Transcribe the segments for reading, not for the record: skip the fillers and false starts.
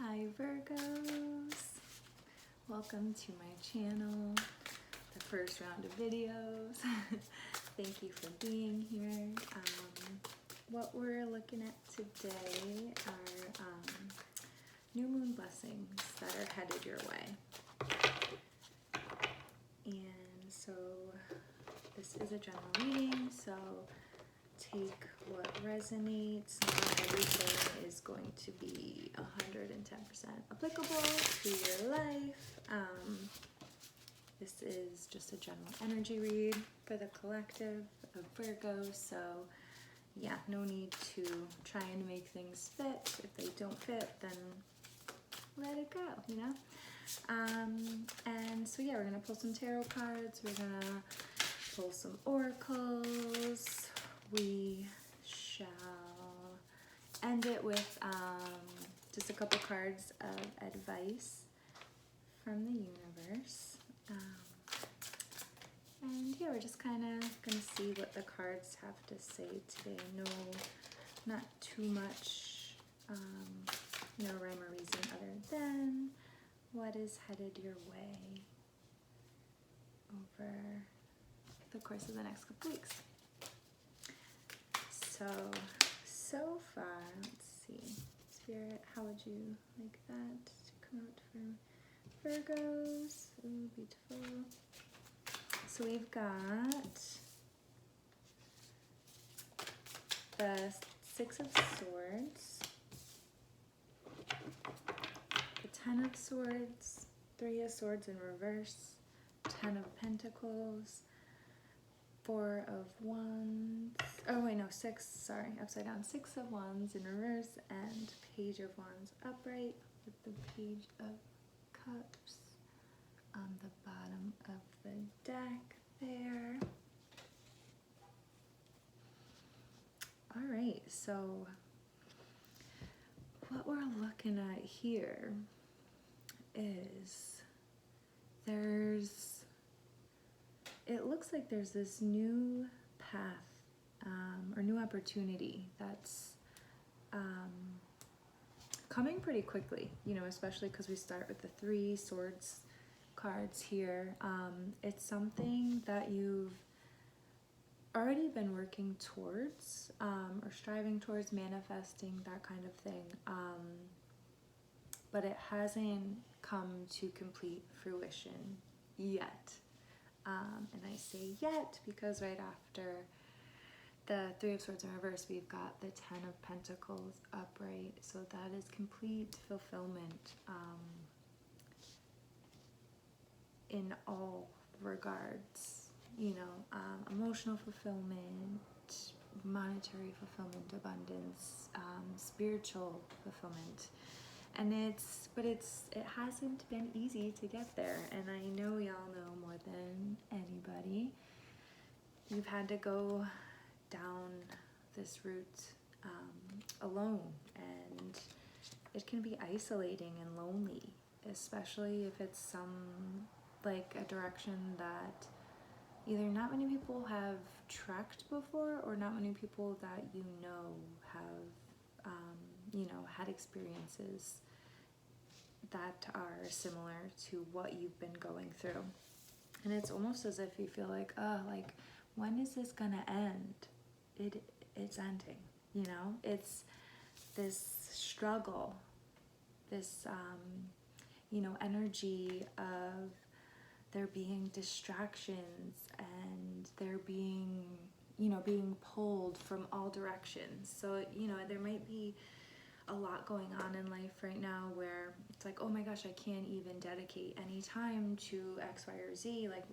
Hi Virgos, welcome to my channel, the first round of videos. Thank you for being here. What we're looking at today are new moon blessings that are headed your way. And so this is a general reading, so take what resonates. Not everything is going to be 110% applicable to your life. This is just a general energy read for the collective of Virgo, so yeah, no need to try and make things fit. If they don't fit, then let it go, you know? And so yeah, we're gonna pull some tarot cards, we're gonna pull some oracles. We shall end it with just a couple cards of advice from the universe. And yeah, we're just kind of going to see what the cards have to say today. No, not too much, no rhyme or reason other than what is headed your way over the course of the next couple weeks. So far, let's see. Spirit, how would you like that to come out for Virgos? Ooh, beautiful. So we've got the Six of Swords, the Ten of Swords, Three of Swords in reverse, Ten of Pentacles, Four of Wands, oh wait, no, six, sorry, upside down, Six of Wands in reverse, and Page of Wands upright with the Page of Cups on the bottom of the deck there. All right, so what we're looking at here is it looks like there's this new path or new opportunity that's coming pretty quickly, you know, especially because we start with the Three Swords cards here. It's something that you've already been working towards or striving towards, manifesting, that kind of thing, but it hasn't come to complete fruition yet. And I say yet because right after the Three of Swords in reverse, we've got the Ten of Pentacles upright. So that is complete fulfillment in all regards, you know, emotional fulfillment, monetary fulfillment, abundance, spiritual fulfillment. And it hasn't been easy to get there. And I know y'all know more than anybody, you've had to go down this route alone, and it can be isolating and lonely, especially if it's like a direction that either not many people have trekked before, or not many people that you know have had experiences that are similar to what you've been going through. And it's almost as if you feel like, oh, like, when is this gonna end? It's ending, you know? It's this struggle, this energy of there being distractions, and there being pulled from all directions. So, there might be a lot going on in life right now where it's like, oh my gosh, I can't even dedicate any time to X, Y, or Z, like,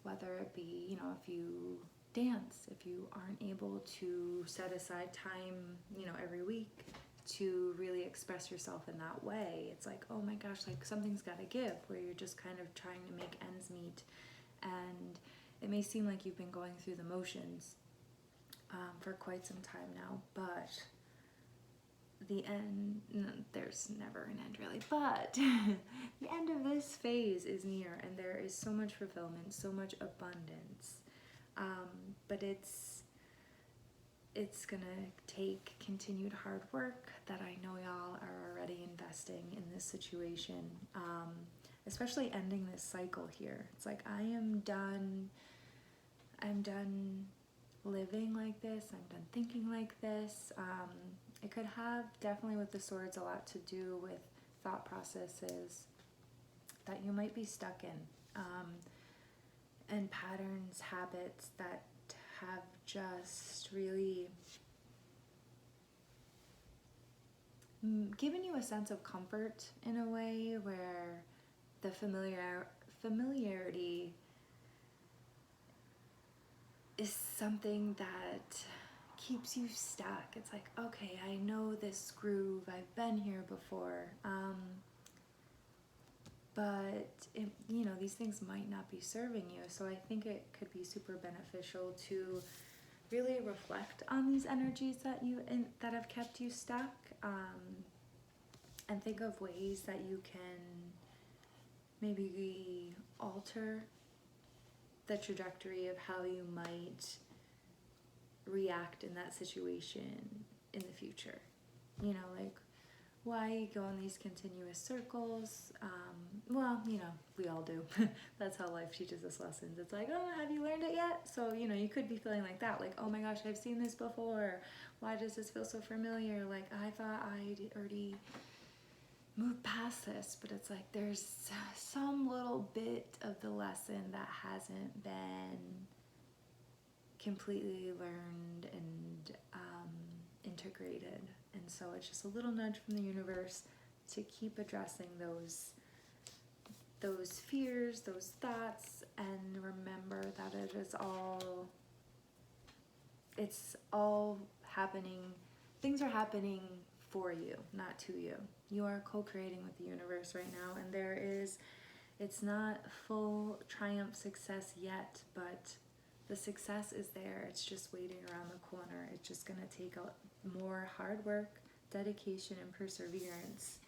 whether it be, if you dance, if you aren't able to set aside time, every week to really express yourself in that way, it's like, oh my gosh, like, something's got to give, where you're just kind of trying to make ends meet. And it may seem like you've been going through the motions for quite some time now, but the end, there's never an end really, but the end of this phase is near, and there is so much fulfillment, so much abundance, but it's gonna take continued hard work that I know y'all are already investing in this situation, especially ending this cycle here. It's like I'm done living like this, I'm done thinking like this. It could have definitely with the swords a lot to do with thought processes that you might be stuck in, and patterns, habits that have just really given you a sense of comfort in a way where the familiarity is something that keeps you stuck. It's like, okay, I know this groove, I've been here before, but these things might not be serving you. So I think it could be super beneficial to really reflect on these energies that have kept you stuck, and think of ways that you can maybe alter the trajectory of how you might react in that situation in the future. Like, why go in these continuous circles? Well, we all do. That's how life teaches us lessons. It's like, oh, have you learned it yet? So, you could be feeling like that, like, oh my gosh, I've seen this before. Why does this feel so familiar? Like, I thought I'd already moved past this, but it's like there's some little bit of the lesson that hasn't been completely learned and integrated. And so it's just a little nudge from the universe to keep addressing those fears, those thoughts, and remember that it's all happening. Things are happening for you, not to you. You are co-creating with the universe right now, and it's not full triumph success yet, but the success is there. It's just waiting around the corner. It's just going to take more hard work, dedication, and perseverance.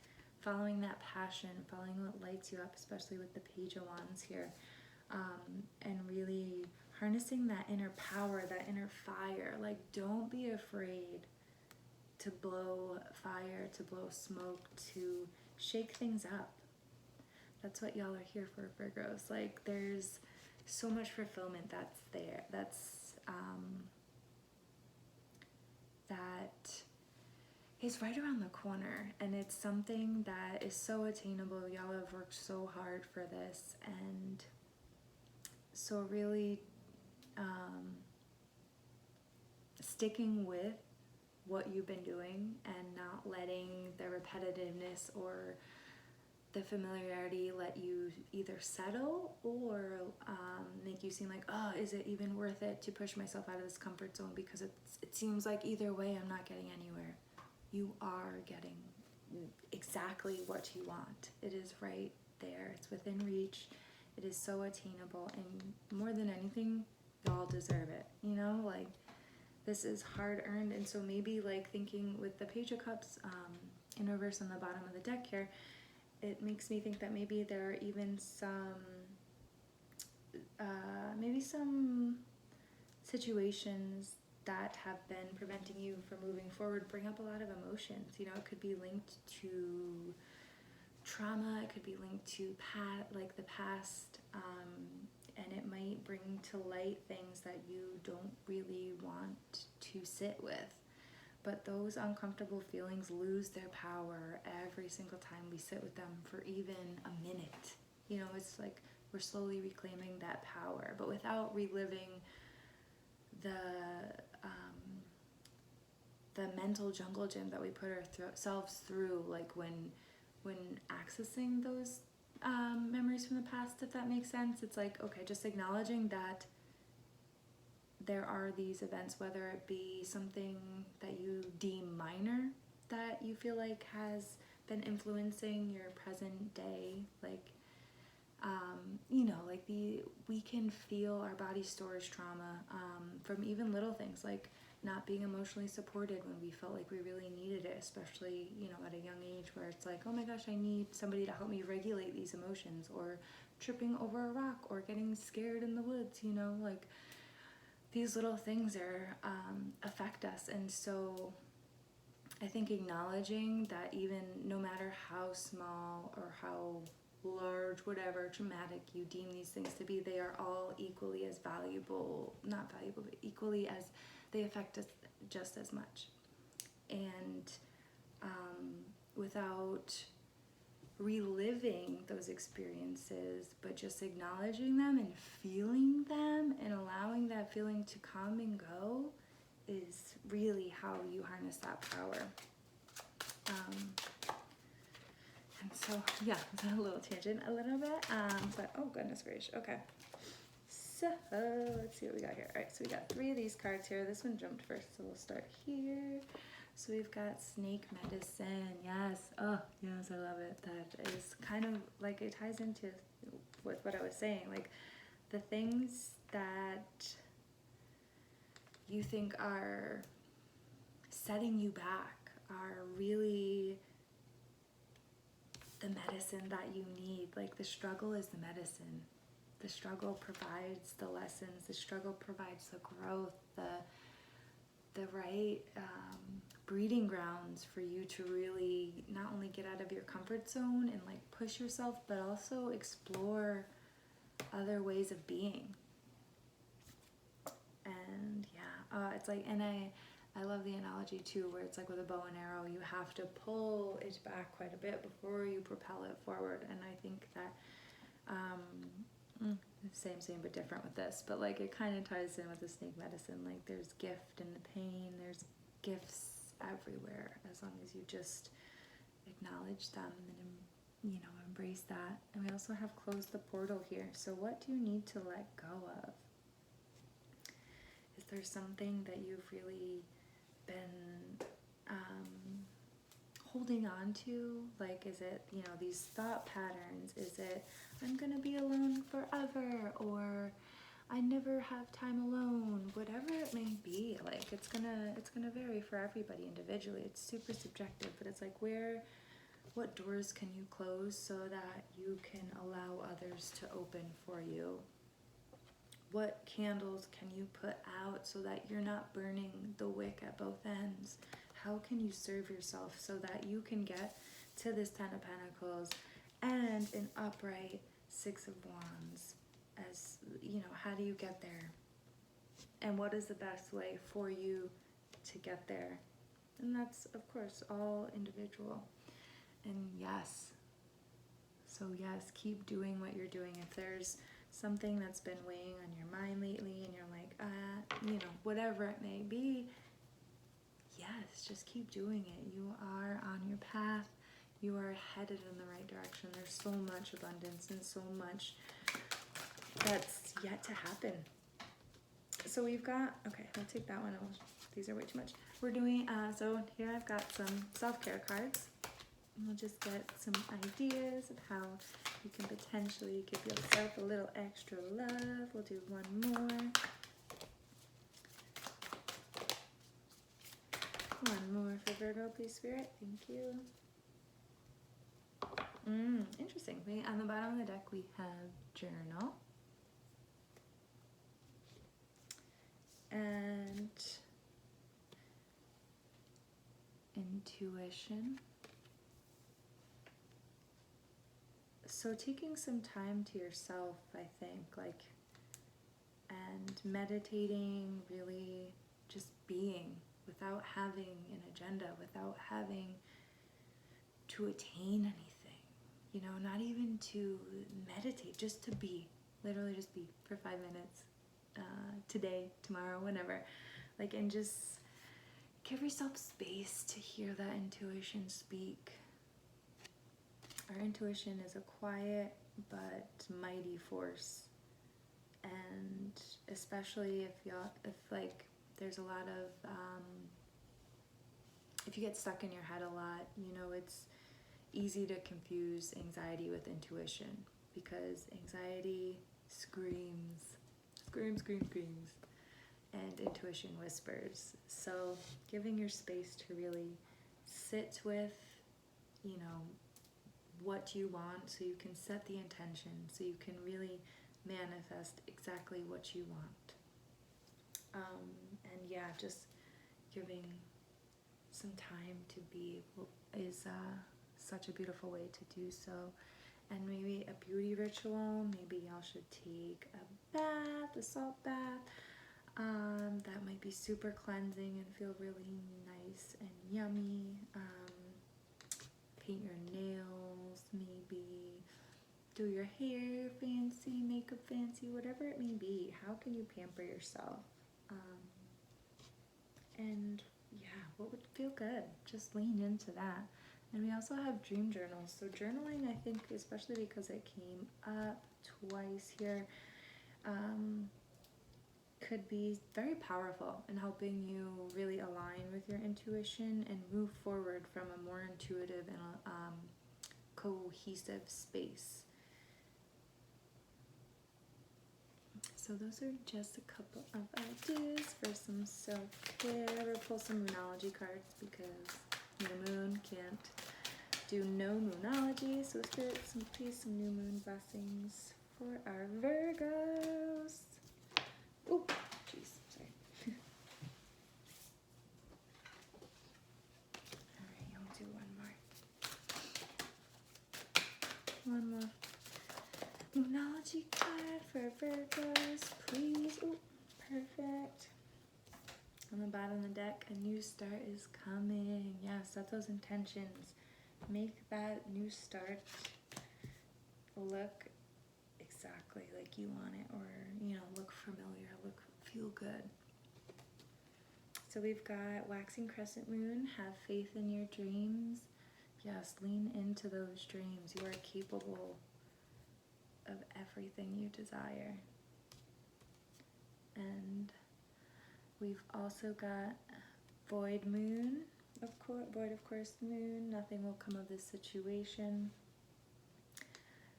Following that passion, following what lights you up, especially with the Page of Wands here, and really harnessing that inner power, that inner fire. Like, don't be afraid to blow fire, to blow smoke, to shake things up. That's what y'all are here for, Virgos. Like, there's so much fulfillment that's there. That is right around the corner, and it's something that is so attainable. Y'all have worked so hard for this, and so really sticking with what you've been doing and not letting the repetitiveness or the familiarity let you either settle or make you seem like, oh, is it even worth it to push myself out of this comfort zone, because it seems like either way I'm not getting anywhere. You are getting exactly what you want. It is right there. It's within reach. It is so attainable, and more than anything, y'all deserve it. Like, this is hard earned. And so maybe, like, thinking with the Page of Cups in reverse on the bottom of the deck here, it makes me think that maybe there are even some situations that have been preventing you from moving forward bring up a lot of emotions. It could be linked to trauma, it could be linked to the past, and it might bring to light things that you don't really want to sit with. But those uncomfortable feelings lose their power every single time we sit with them for even a minute. It's like we're slowly reclaiming that power, but without reliving the mental jungle gym that we put ourselves through, like when accessing those memories from the past, if that makes sense. It's like, okay, just acknowledging that there are these events, whether it be something that you deem minor that you feel like has been influencing your present day, like we can feel our body stores trauma from even little things, like not being emotionally supported when we felt like we really needed it, especially at a young age, where it's like, oh my gosh, I need somebody to help me regulate these emotions, or tripping over a rock, or getting scared in the woods. Like, these little things are affect us. And so I think acknowledging that even no matter how small or how large, whatever, traumatic you deem these things to be, they are all equally as valuable, not valuable, but equally as they affect us just as much. And without reliving those experiences, but just acknowledging them and feeling them and allowing that feeling to come and go is really how you harness that power. And so, yeah, it's a little tangent a little bit, but oh goodness gracious, okay. So, let's see what we got here. All right, so we got 3 of these cards here. This one jumped first, so we'll start here. So we've got snake medicine. Yes, oh, yes, I love it. That is kind of like, it ties into with what I was saying, like the things that you think are setting you back are really the medicine that you need. Like the struggle is the medicine. The struggle provides the lessons. The struggle provides the growth, the right breeding grounds for you to really not only get out of your comfort zone and like push yourself, but also explore other ways of being. And yeah, it's like, and I love the analogy too, where it's like with a bow and arrow, you have to pull it back quite a bit before you propel it forward. And I think that same but different with this, but like it kind of ties in with the snake medicine. Like there's gift in the pain, there's gifts everywhere, as long as you just acknowledge them and, you know, embrace that. And we also have closed the portal here. So what do you need to let go of? Is there something that you've really been holding on to? Like, is it, you know, these thought patterns? Is it, I'm gonna be alone forever, or I never have time alone? Whatever it may be, like it's gonna vary for everybody individually. It's super subjective, but it's like, what doors can you close so that you can allow others to open for you? What candles can you put out so that you're not burning the wick at both ends? How can you serve yourself so that you can get to this 10 of Pentacles and an upright 6 of Wands? As you know, how do you get there? And what is the best way for you to get there? And that's, of course, all individual. And yes, so yes, keep doing what you're doing. If there's something that's been weighing on your mind lately and you're like, you know, whatever it may be, yes, just keep doing it. You are on your path. You are headed in the right direction. There's so much abundance and so much that's yet to happen. So we've got, okay, I'll take that one. These are way too much. We're doing, so here I've got some self-care cards. We'll just get some ideas of how you can potentially give yourself a little extra love. We'll do one more. One more for Virgo, please, Spirit. Thank you. Interesting. On the bottom of the deck, we have journal. And intuition. So taking some time to yourself, I think, like, and meditating, really just being without having an agenda, without having to attain anything, you know, not even to meditate, just to be, literally just be for 5 minutes, today, tomorrow, whenever, like, and just give yourself space to hear that intuition speak. Our intuition is a quiet but mighty force, and especially if like there's a lot of if you get stuck in your head a lot, you know, it's easy to confuse anxiety with intuition, because anxiety screams, and intuition whispers. So giving your space to really sit with, you know, what you want, so you can set the intention, so you can really manifest exactly what you want. And yeah, just giving some time to be is such a beautiful way to do so. And maybe a beauty ritual, maybe y'all should take a bath, a salt bath. That might be super cleansing and feel really nice and yummy. Paint your nails, maybe do your hair fancy, makeup fancy, whatever it may be. How can you pamper yourself? And yeah, what would feel good? Just lean into that. And we also have dream journals. So journaling, I think, especially because it came up twice here, could be very powerful in helping you really align with your intuition and move forward from a more intuitive and cohesive space. So those are just a couple of ideas for some self-care. We'll pull some Moonology cards because new moon can't do no Moonology. So Spirit, please, some new moon blessings for our Virgos. Oh, jeez, sorry. Alright, I'll do one more. Moonology card for Virgos, please. Oh, perfect. On the bottom of the deck, a new start is coming. Yeah, set those intentions. Make that new start look exactly like you want it, or look familiar, feel good. So we've got waxing crescent moon. Have faith in your dreams. Yes, lean into those dreams. You are capable of everything you desire. And we've also got void moon, void of course moon. Nothing will come of this situation.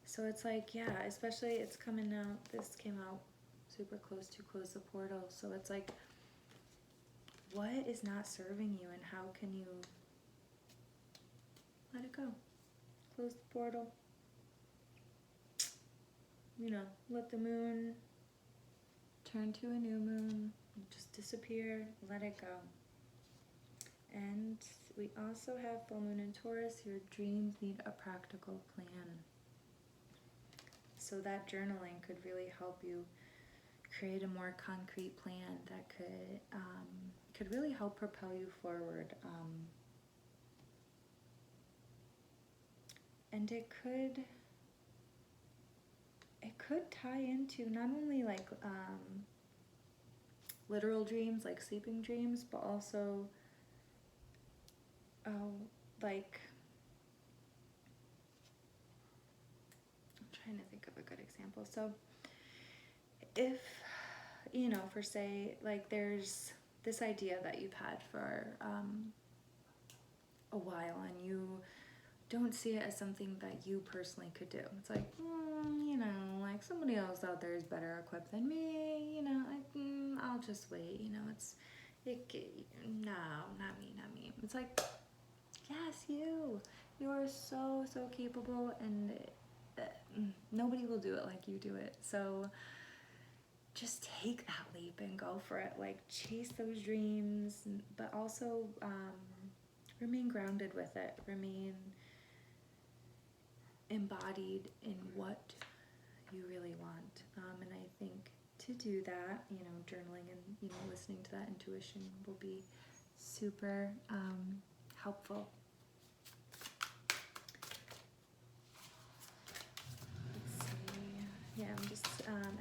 So it's like, yeah, especially it's coming out, this came out super close to close the portal. So it's like, what is not serving you and how can you let it go? Close the portal. Let the moon turn to a new moon, just disappear, let it go. And we also have full moon in Taurus. Your dreams need a practical plan. So that journaling could really help you create a more concrete plan that could really help propel you forward. And it could tie into not only like literal dreams, like sleeping dreams, but also like, I'm trying to think of a good example. So if, for say, like there's this idea that you've had for a while and you don't see it as something that you personally could do. It's like, like somebody else out there is better equipped than me, I'll just wait, no, not me. It's like, yes, you are so capable, and nobody will do it like you do it. So just take that leap and go for it. Like, chase those dreams, but also remain grounded with it. Remain embodied in what you really want. And I think to do that, journaling and, listening to that intuition will be super helpful. Yeah, I'm just,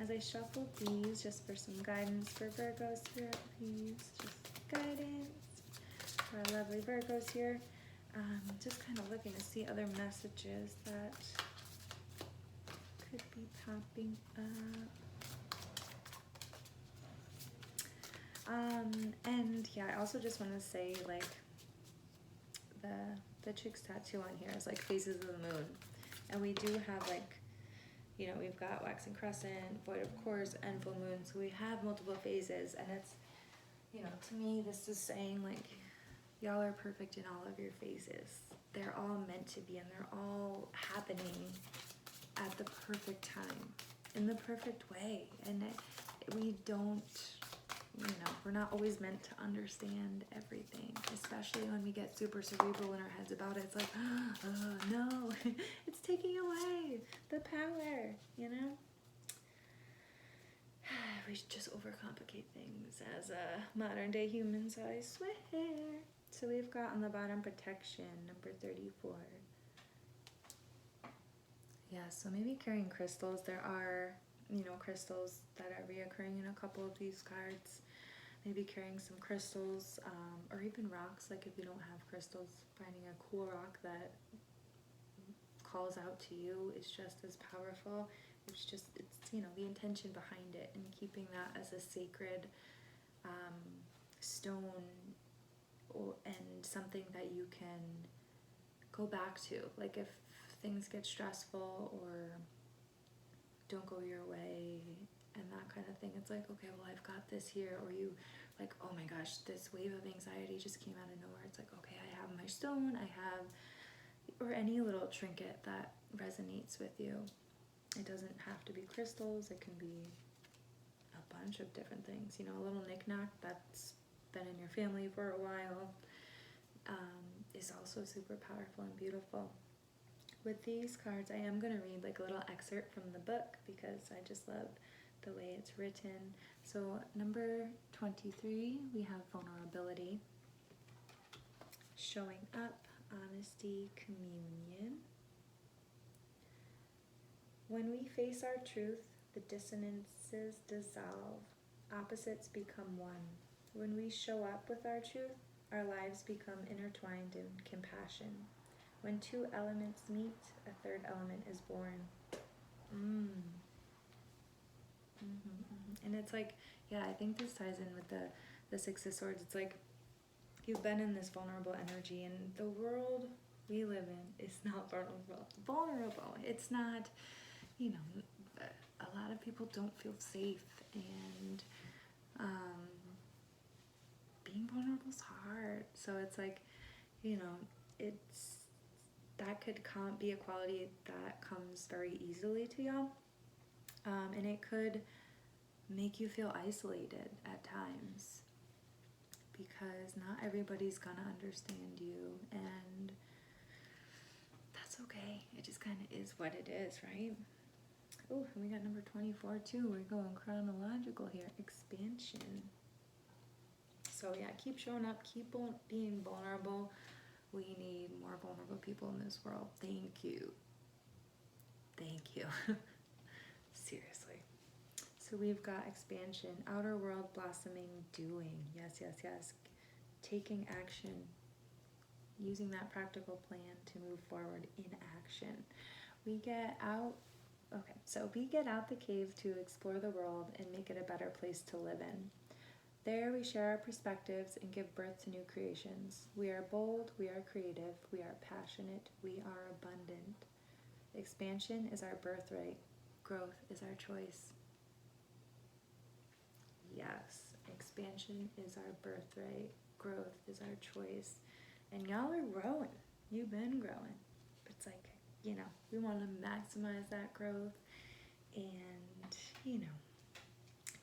as I shuffle these, just for some guidance for Virgos here, please, just guidance for our lovely Virgos here. Just kind of looking to see other messages that could be popping up. And yeah, I also just want to say, like, the chick's tattoo on here is like Faces of the Moon, and we do have like, we've got waxing crescent, void of course, and full moon, so we have multiple phases, and it's, to me, this is saying like, y'all are perfect in all of your phases. They're all meant to be, and they're all happening at the perfect time, in the perfect way, and we don't we're not always meant to understand everything, especially when we get super cerebral in our heads about it. It's like, oh no, it's taking away the power, We should just overcomplicate things as modern day humans, I swear. So we've got on the bottom protection, number 34. Yeah, so maybe carrying crystals. There are, crystals that are reoccurring in a couple of these cards. Maybe carrying some crystals, or even rocks. Like if you don't have crystals, finding a cool rock that calls out to you is just as powerful. It's the intention behind it, and keeping that as a sacred stone and something that you can go back to. Like if things get stressful or don't go your way and that kind of thing, it's like, okay, well, I've got this here. Or you like, oh my gosh, this wave of anxiety just came out of nowhere. It's like, okay, I have my stone, or any little trinket that resonates with you. It doesn't have to be crystals. It can be a bunch of different things. A little knickknack that's been in your family for a while is also super powerful and beautiful. With these cards, I am going to read like a little excerpt from the book because I just love the way it's written. So number 23, we have vulnerability, showing up, honesty, communion. When we face our truth, the dissonances dissolve, opposites become one. When we show up with our truth, our lives become intertwined in compassion. When two elements meet, a third element is born. And it's like, yeah, I think this ties in with the Six of Swords. It's like you've been in this vulnerable energy, and the world we live in is not vulnerable. It's not, a lot of people don't feel safe, and being vulnerable is hard. So it's like, that could be a quality that comes very easily to y'all. And it could make you feel isolated at times because not everybody's gonna understand you, and that's okay. It just kind of is what it is, right? Oh, and we got number 24 too. We're going chronological here. Expansion. So yeah, keep showing up, keep being vulnerable. We need more vulnerable people in this world. Thank you. Seriously. So we've got expansion, outer world blossoming, doing. Yes. Taking action, using that practical plan to move forward in action. We get out the cave to explore the world and make it a better place to live in. There we share our perspectives and give birth to new creations. We are bold, we are creative, we are passionate, we are abundant. Expansion is our birthright. Growth is our choice. Yes, expansion is our birthright. Growth is our choice. And y'all are growing. You've been growing. It's like, we want to maximize that growth and,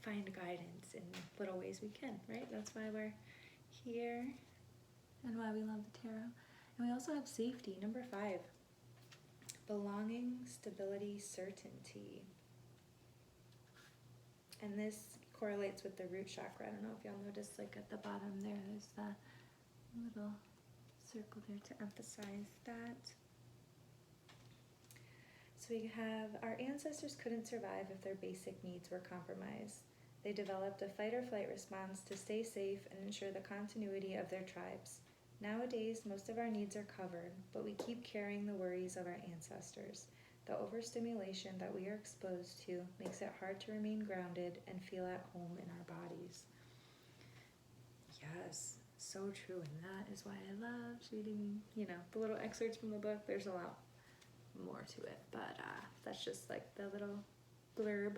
find guidance in little ways we can, right? That's why we're here and why we love the tarot. And we also have safety, number 5. Belonging, stability, certainty. And this correlates with the root chakra. I don't know if y'all noticed, like at the bottom there's that little circle there to emphasize that. So we have, our ancestors couldn't survive if their basic needs were compromised. They developed a fight or flight response to stay safe and ensure the continuity of their tribes. Nowadays, most of our needs are covered, but we keep carrying the worries of our ancestors. The overstimulation that we are exposed to makes it hard to remain grounded and feel at home in our bodies. Yes, so true, and that is why I love reading, the little excerpts from the book. There's a lot more to it, but that's just like the little blurb.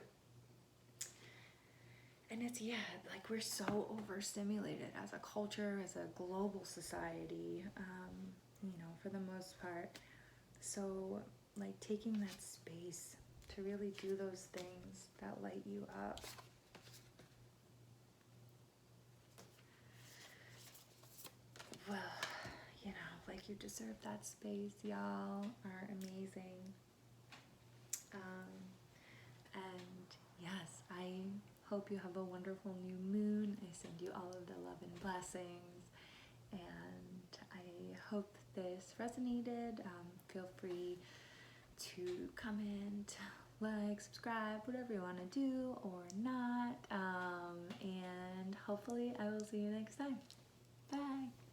And it's, like we're so overstimulated as a culture, as a global society, for the most part. So, like, taking that space to really do those things that light you up like you deserve that space. Y'all are amazing. And yes, I hope you have a wonderful new moon. I send you all of the love and blessings. And I hope this resonated. Feel free to comment, like, subscribe, whatever you want to do or not. And hopefully I will see you next time. Bye.